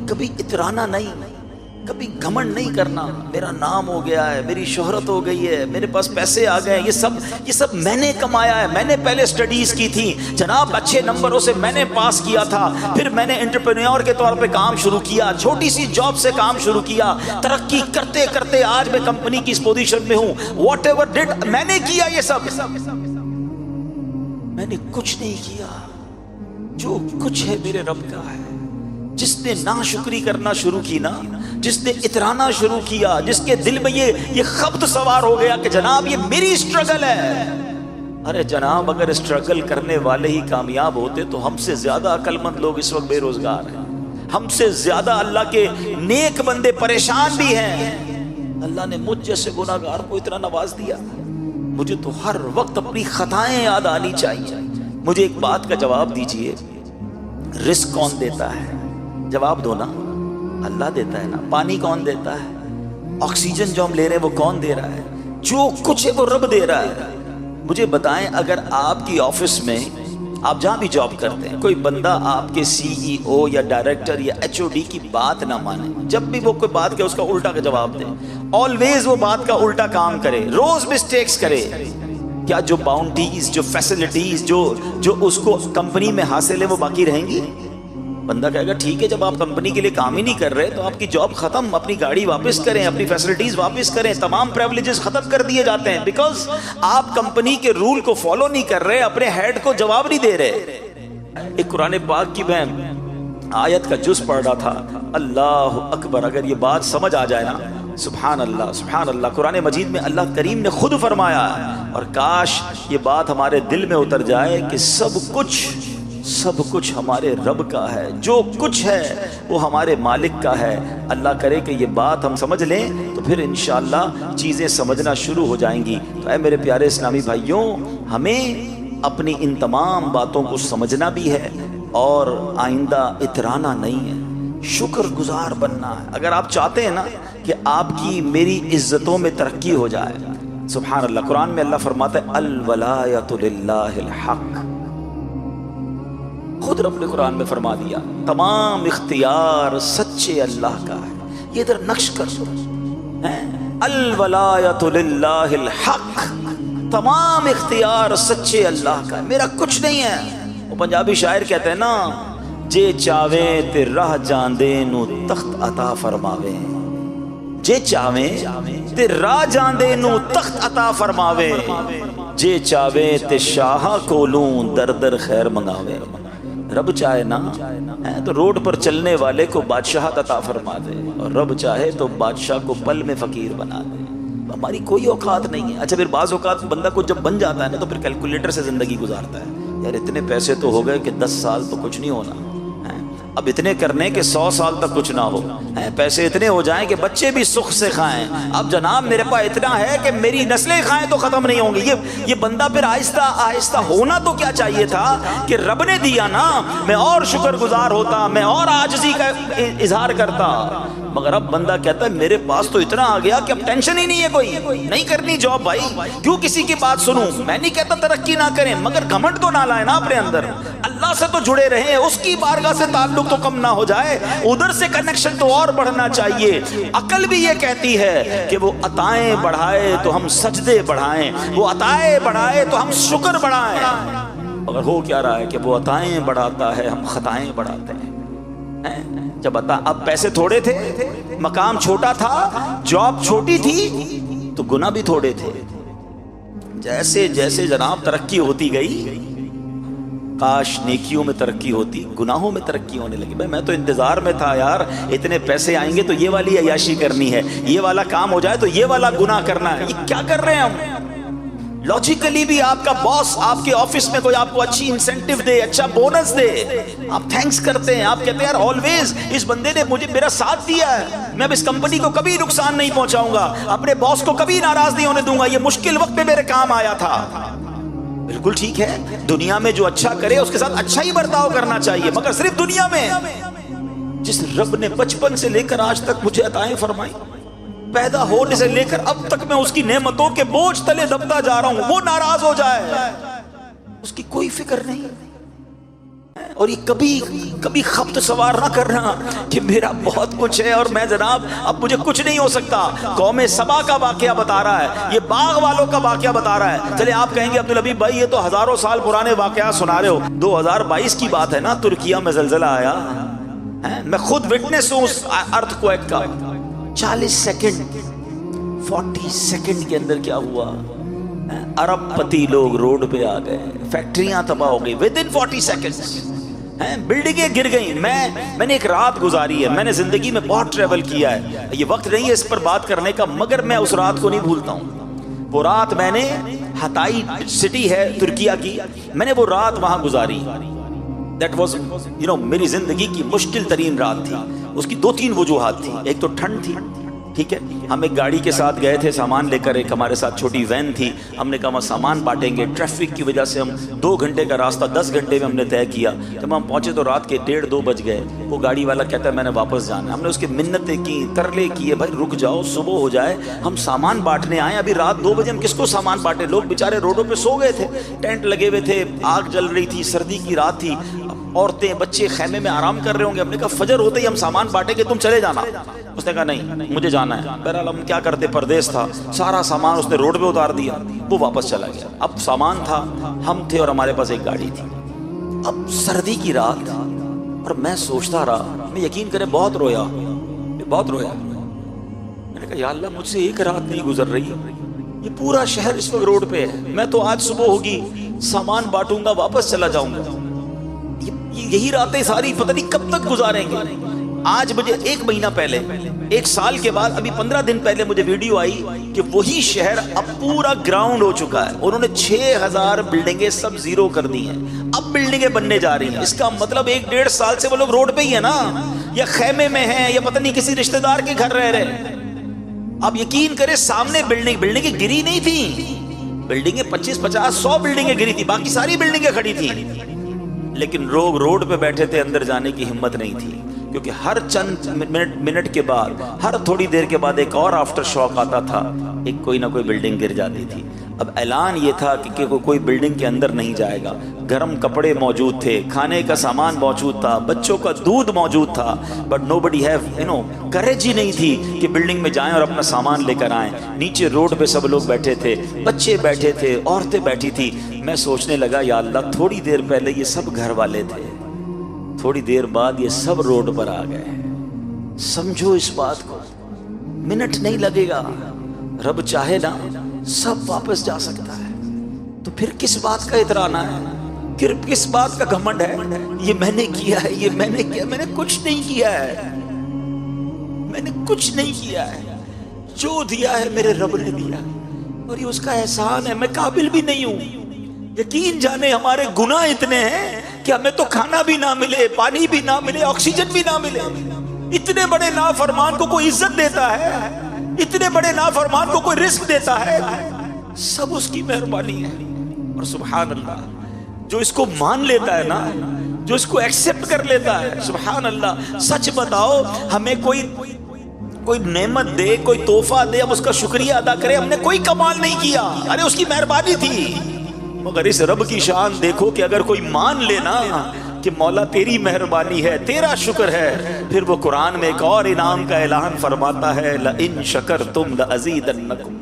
کبھی اترانا نہیں، کبھی گھمنڈ نہیں کرنا، میرا نام ہو گیا ہے، میری شہرت ہو گئی ہے، میرے پاس پیسے آ گئے، یہ سب میں نے کمایا ہے، میں نے پہلے سٹڈیز کی تھی جناب، اچھے نمبروں سے میں نے پاس کیا تھا، پھر میں نے انٹرپرینیور کے طور پہ کام شروع کیا، چھوٹی سی جاب سے کام شروع کیا، ترقی کرتے کرتے آج میں کمپنی کی اس پوزیشن میں ہوں، واٹ ایور ڈڈ، میں نے کیا یہ سب، میں نے کچھ نہیں کیا، جو کچھ ہے میرے رب کا ہے۔ جس نے ناشکری کرنا شروع کی نا، جس نے اترانا شروع کیا، جس کے دل میں یہ خبط سوار ہو گیا کہ جناب یہ میری اسٹرگل ہے، ارے جناب اگر اسٹرگل کرنے والے ہی کامیاب ہوتے تو ہم سے زیادہ عقل مند لوگ اس وقت بے روزگار ہیں، ہم سے زیادہ اللہ کے نیک بندے پریشان بھی ہیں۔ اللہ نے مجھ جیسے گناہگار کو اتنا نواز دیا، مجھے تو ہر وقت اپنی خطائیں یاد آنی چاہیے۔ مجھے ایک بات کا جواب دیجئے، رزق کون دیتا ہے؟ جواب دو نا، اللہ دیتا ہے نا۔ پانی کون دیتا ہے؟ آکسیجن جو ہم لے رہے ہیں وہ کون دے رہا ہے؟ جو کچھ ہے وہ رب دے رہا ہے۔ مجھے بتائیں، اگر آپ کی آفس میں، آپ جہاں بھی جاب کرتے ہیں، کوئی بندہ آپ کے سی ای او یا ڈائریکٹر یا ایچ او ڈی کی بات نہ مانے، جب بھی وہ کوئی بات کرے اس کا الٹا کا جواب دے، آلویز وہ بات کا الٹا کام کرے، روز مسٹیکس کرے، کیا جو باؤنڈریز، جو فیسلٹیز جو اس کو کمپنی میں حاصل ہے وہ باقی رہیں گی؟ بندہ کہے گا ٹھیک ہے، جب آپ کمپنی کے لیے کام ہی نہیں کر رہے تو آپ کی جاب ختم، اپنی گاڑی واپس کریں، اپنی فیسلٹیز واپس کریں، تمام پریولیجز ختم کر دیے جاتے ہیں، بیکاز آپ کمپنی کے رول کو فالو نہیں کر رہے، اپنے ہیڈ کو جواب نہیں دے رہے۔ ایک قرآن پاک کی میں آیت کا جز پڑھ رہا تھا، اللہ اکبر، اگر یہ بات سمجھ آ جائے نا، سبحان اللہ سبحان اللہ، قرآن مجید میں اللہ کریم نے خود فرمایا، اور کاش یہ بات ہمارے دل میں اتر جائے کہ سب کچھ ہمارے رب کا ہے، جو کچھ ہے وہ ہمارے مالک کا ہے۔ اللہ کرے کہ یہ بات ہم سمجھ لیں تو پھر انشاءاللہ چیزیں سمجھنا شروع ہو جائیں گی۔ تو اے میرے پیارے اسلامی بھائیوں، ہمیں اپنی ان تمام باتوں کو سمجھنا بھی ہے اور آئندہ اترانا نہیں ہے، شکر گزار بننا ہے۔ اگر آپ چاہتے ہیں نا کہ آپ کی میری عزتوں میں ترقی ہو جائے، سبحان اللہ، قرآن میں اللہ فرماتا ہے الولایۃ للہ الحق، خود رب نے قرآن میں فرما دیا تمام اختیار سچے اللہ کا ہے۔ یہ ادھر نقش کر سو، الولایۃ للہ الحق، تمام اختیار سچے اللہ کا ہے، میرا کچھ نہیں ہے۔ وہ پنجابی شاعر کہتے ہیں نا، جے چاوے تے راہ جاندے نو تخت عطا فرماوے، جے چاوے تے راہ جاندے نو تخت عطا فرماوے، جے چاوے تے شاہ کولوں در در خیر منگاوے۔ رب چاہے نا تو روڈ پر چلنے والے کو بادشاہت عطا فرما دے، اور رب چاہے تو بادشاہ کو پل میں فقیر بنا دے۔ ہماری کوئی اوقات نہیں ہے۔ اچھا، پھر بعض اوقات بندہ کو جب بن جاتا ہے نا تو پھر کیلکولیٹر سے زندگی گزارتا ہے، یار اتنے پیسے تو ہو گئے کہ 10 سال تو کچھ نہیں ہونا، اب اتنے کرنے کہ 100 سال تک کچھ نہ ہو، پیسے اتنے ہو جائیں کہ بچے بھی سکھ سے کھائیں، اب جناب میرے پاس اتنا ہے کہ میری نسلیں کھائیں تو ختم نہیں ہوں گی۔ یہ بندہ پھر آہستہ آہستہ ہونا تو کیا چاہیے تھا کہ رب نے دیا نا، میں اور شکر گزار ہوتا، میں اور عاجزی کا اظہار کرتا، مگر اب بندہ کہتا ہے میرے پاس تو اتنا آ گیا کہ اب ٹینشن ہی نہیں ہے، کوئی نہیں کرنی جاب، بھائی کیوں کسی کی بات سنوں؟ میں نہیں کہتا ترقی نہ کریں، مگر گھمنڈ تو نہ لائیں نا اپنے اندر، اللہ سے تو جڑے رہیں، اس کی بارگاہ سے تعلق تو کم نہ ہو جائے، ادھر سے کنیکشن تو اور بڑھنا چاہیے۔ عقل بھی یہ کہتی ہے کہ وہ عطائیں بڑھائے تو ہم سجدے بڑھائیں، وہ عطائیں بڑھائے تو ہم شکر بڑھائیں، مگر ہو کیا رہا ہے کہ وہ عطائیں بڑھاتا ہے، ہم خطائیں بڑھاتے ہیں۔ جب اب پیسے تھوڑے تھے، مقام چھوٹا تھا، جاب چھوٹی تھی، تو گناہ بھی تھوڑے تھے۔ جیسے جیسے جناب ترقی ہوتی گئی، کاش نیکیوں میں ترقی ہوتی، گناہوں میں ترقی ہونے لگی۔ بھائی میں تو انتظار میں تھا یار، اتنے پیسے آئیں گے تو یہ والی عیاشی کرنی ہے، یہ والا کام ہو جائے تو یہ والا گناہ کرنا ہے۔ یہ کیا کر رہے ہیں ہم؟ لاجیکلی بھی آپ کا باس آپ کے آفس میں کوئی آپ کو اچھی انسینٹو دے، اچھا بونس دے، آپ تھینکس کرتے ہیں، آپ کہتے ہیں یار آلویز اس بندے نے مجھے میرا ساتھ دیا ہے، میں اب اس کمپنی کو کبھی نقصان نہیں پہنچاؤں گا، اپنے باس کو کبھی ناراض نہیں ہونے دوں گا، یہ مشکل وقت میں میرے کام آیا تھا۔ بالکل ٹھیک ہے، دنیا میں جو اچھا کرے اس کے ساتھ اچھا ہی برتاؤ کرنا چاہیے، مگر صرف دنیا میں۔ جس رب نے بچپن سے لے کر آج تک مجھے عطائیں فرمائی، پیدا ہونے سے لے کر اب تک میں اس کی نعمتوں کے بوجھ تلے دبتا جا رہا ہوں، وہ ناراض ہو جائے اس کی کوئی فکر نہیں۔ اور یہ کبھی خبط سوار نہ کرنا کہ میرا بہت کچھ ہے اور میں جناب اب مجھے کچھ نہیں ہو سکتا. قوم سبا کا واقعہ بتا رہا ہے, یہ باغ والوں کا واقعہ بتا رہا ہے. چلے آپ کہیں گے عبدالحبیب بھائی یہ تو ہزاروں سال پرانے واقعات سنا رہے ہو, 2022 کی بات ہے نا, ترکیہ میں زلزلہ آیا, میں خود وٹنس ہوں اس ارتھ کویک کا. 40 سیکنڈ 40 سیکنڈ کے اندر کیا ہوا, ارب پتی لوگ روڈ پہ آ گئے, فیکٹریاں تباہ ہو گئی ودن 40 سیکنڈز, بلڈنگیں گر گئیں. میں نے ایک رات گزاری ہے, میں نے زندگی میں بہت ٹریول کیا ہے, یہ وقت نہیں ہے اس پر بات کرنے کا, مگر میں اس رات کو نہیں بھولتا ہوں. وہ رات میں نے ہتائی سٹی ہے ترکیہ کی, میں نے وہ رات وہاں گزاری. دیٹ واز میری زندگی کی مشکل ترین رات تھی. اس کی 2-3 وجوہات تھی. ایک تو ٹھنڈ تھی, ٹھیک ہے, ہم ایک گاڑی کے ساتھ گئے تھے سامان لے کر, ایک ہمارے ساتھ چھوٹی وین تھی, ہم نے کہا ہم سامان بانٹیں گے. ٹریفک کی وجہ سے ہم 2 گھنٹے کا راستہ 10 گھنٹے میں ہم نے طے کیا. جب ہم پہنچے تو رات کے 1:30-2 بج گئے. وہ گاڑی والا کہتا ہے میں نے واپس جانا ہے. ہم نے اس کی منتیں کی, ترلے کیے, بھائی رک جاؤ صبح ہو جائے, ہم سامان بانٹنے آئے, ابھی رات 2 بجے ہم کس کو سامان بانٹے. لوگ بیچارے روڈوں پہ سو گئے تھے, ٹینٹ لگے ہوئے تھے, آگ جل رہی تھی, سردی کی رات تھی, عورتیں بچے خیمے میں آرام کر رہے ہوں گے. ہم نے کہا فجر ہوتے ہی ہم سامان بانٹیں گے, تم چلے جانا. اس نے کہا نہیں مجھے جانا ہے. بہرحال ہم کیا کرتے, پردیس تھا, سارا سامان اس نے روڈ پہ اتار دیا, وہ واپس چلا گیا. اب سامان تھا, ہم تھے اور ہمارے پاس ایک گاڑی تھی. اب سردی کی رات اور میں سوچتا رہا, میں یقین کریں بہت رویا. میں نے کہا یا اللہ مجھ سے ایک رات نہیں گزر رہی, یہ پورا شہر اس وقت روڈ پہ ہے, میں تو آج صبح ہوگی سامان بانٹوں گا واپس چلا جاؤں گا, یہی راتیں ساری پتہ نہیں کب تک گزاریں گے. آج مجھے 1 مہینہ پہلے, 1 سال کے بعد, ابھی 15 دن پہلے مجھے ویڈیو آئی کہ وہی شہر اب پورا گراؤنڈ ہو چکا ہے. انہوں نے 6000 بلڈنگیں سب زیرو کر دی ہیں, اب بلڈنگیں بننے جا رہی ہیں. اس کا مطلب 1-1.5 سال سے وہ لوگ روڈ پہ ہی ہیں نا, یا خیمے میں ہیں, یا پتہ نہیں کسی رشتہ دار کے گھر رہ رہے. اب یقین کرے سامنے بلڈنگیں گری نہیں تھی, بلڈنگیں 25-50-100 بلڈنگیں گری تھی, باقی ساری بلڈنگیں کھڑی تھی. لیکن لوگ روڈ پہ بیٹھے تھے, اندر جانے کی ہمت نہیں تھی, کیونکہ ہر چند منٹ کے بعد, ہر تھوڑی دیر کے بعد ایک اور آفٹر شاک آتا تھا, ایک کوئی نہ کوئی بلڈنگ گر جاتی تھی. اب اعلان یہ تھا کہ کوئی بلڈنگ کے اندر نہیں جائے گا. گرم کپڑے موجود تھے, کھانے کا سامان موجود تھا, بچوں کا دودھ موجود تھا, بٹ nobody have courage ہی نہیں تھی کہ بلڈنگ میں جائیں اور اپنا سامان لے کر آئیں. نیچے روڈ پہ سب لوگ بیٹھے تھے, بچے بیٹھے تھے, عورتیں بیٹھی تھی. میں سوچنے لگا یا اللہ تھوڑی دیر پہلے یہ سب گھر والے تھے, تھوڑی دیر بعد یہ سب روڈ پر آ گئے. سمجھو اس بات کو, منٹ نہیں لگے گا, رب چاہے نا سب واپس جا سکتا ہے. تو پھر کس بات کا اترانا ہے, پھر کس بات کا گھمنڈ ہے, یہ میں نے کیا ہے, یہ میں نے کیا. میں نے کچھ نہیں کیا ہے, میں نے کچھ نہیں کیا ہے. جو دیا ہے میرے رب نے دیا, اور یہ اس کا احسان ہے. میں قابل بھی نہیں ہوں. یقین جانے ہمارے گناہ اتنے ہیں کہ ہمیں تو کھانا بھی نہ ملے, پانی بھی نہ ملے, آکسیجن بھی نہ ملے. اتنے بڑے نافرمان کو کوئی عزت دیتا ہے, اتنے بڑے نافرمان کو کوئی رزق دیتا ہے, سب اس کی مہربانی ہے. اور سبحان اللہ, جو اس کو مان لیتا ہے نا, جو اس کو ایکسپٹ کر لیتا ہے, سبحان اللہ. سچ بتاؤ, ہمیں کوئی نعمت دے, کوئی تحفہ دے, ہم اس کا شکریہ ادا کریں. ہم نے کوئی کمال نہیں کیا, ارے اس کی مہربانی تھی. مگر اس رب کی شان دیکھو کہ اگر کوئی مان لینا کہ مولا تیری مہربانی ہے, تیرا شکر ہے, پھر وہ قرآن میں ایک اور انعام کا اعلان فرماتا ہے, لَإِن شَكَرْتُمْ لَأَزِيدَنَّكُمْ.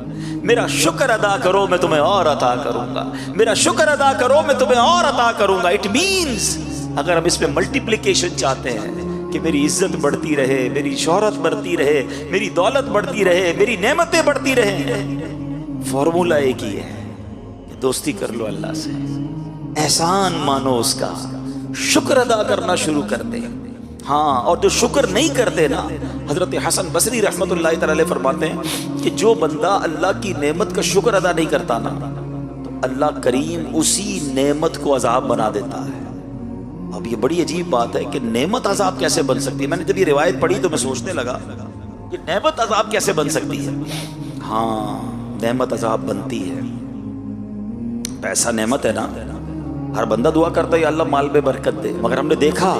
میرا شکر ادا کرو میں تمہیں اور عطا کروں گا, میرا شکر ادا کرو میں تمہیں اور عطا کروں گا. اٹ مینز اگر ہم اس میں ملٹیپلیکیشن چاہتے ہیں کہ میری عزت بڑھتی رہے, میری شہرت بڑھتی رہے, میری دولت بڑھتی رہے, میری نعمتیں بڑھتی رہیں, فارمولا ایک ہی ہے, دوستی کر لو اللہ سے, احسان مانو اس کا, شکر ادا کرنا شروع کر دے. ہاں, اور جو شکر نہیں کرتے نا, حضرت حسن بصری رحمت اللہ تعالی علیہ فرماتے ہیں کہ جو بندہ اللہ کی نعمت کا شکر ادا نہیں کرتا نا, تو اللہ کریم اسی نعمت کو عذاب بنا دیتا ہے. اب یہ بڑی عجیب بات ہے کہ نعمت عذاب کیسے بن سکتی ہے. میں نے جب یہ روایت پڑھی تو میں سوچنے لگا کہ نعمت عذاب کیسے بن سکتی ہے. ہاں, نعمت عذاب بنتی ہے. پیسہ نعمت ہے نا, ہر بندہ دعا کرتا ہے یا اللہ مال میں برکت دے, مگر ہم نے دیکھا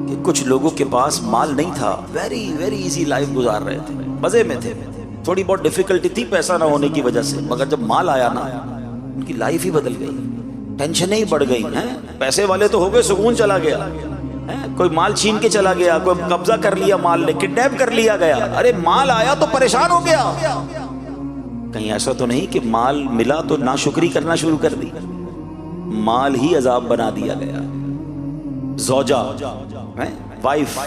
کہ کچھ لوگوں کے پاس مال نہیں تھا, ویری ویری ایزی لائف گزار رہے تھے, مزے میں تھے, تھوڑی بہت ڈیفیکلٹی تھی پیسہ نہ ہونے کی وجہ سے, مگر جب مال آیا نا ان کی لائف ہی بدل گئی. ٹینشنیں ہی بڑھ گئی ہیں. پیسے والے تو ہو گئے, سکون چلا گیا, کوئی مال چھین کے چلا گیا, کوئی قبضہ کر لیا مال نے, کڈنیپ کر لیا گیا. ارے مال آیا تو پریشان ہو گیا. کہیں ایسا تو نہیں کہ مال ملا تو ناشکری کرنا شروع کر دی, مال ہی عذاب بنا دیا گیا. زوجہ وائف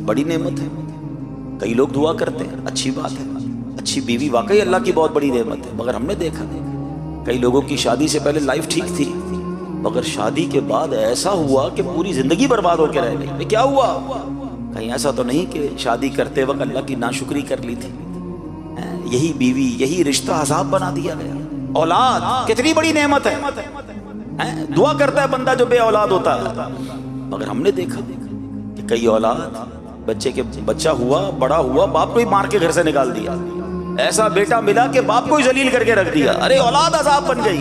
بڑی نعمت ہے. کئی لوگ دعا کرتے ہیں, اچھی بات ہے, اچھی بیوی واقعی اللہ کی بہت بڑی نعمت ہے. مگر ہم نے دیکھا کئی لوگوں کی شادی سے پہلے لائف ٹھیک تھی, مگر شادی کے بعد ایسا ہوا کہ پوری زندگی برباد ہو کے رہ گئی. کیا ہوا؟ کہیں ایسا تو نہیں کہ شادی کرتے وقت اللہ کی ناشکری کر لی تھی؟ یہی بیوی, یہی رشتہ عذاب بنا دیا گیا. اولاد کتنی بڑی نعمت ہے, دعا کرتا ہے بندہ جو بے اولاد ہوتا ہے. مگر ہم نے دیکھا کہ کئی اولاد, بچہ ہوا, بڑا ہوا, باپ کو ہی مار کے گھر سے نکال دیا. ایسا بیٹا ملا کہ باپ کو ہی ذلیل کر کے رکھ دیا. ارے اولاد عذاب بن گئی.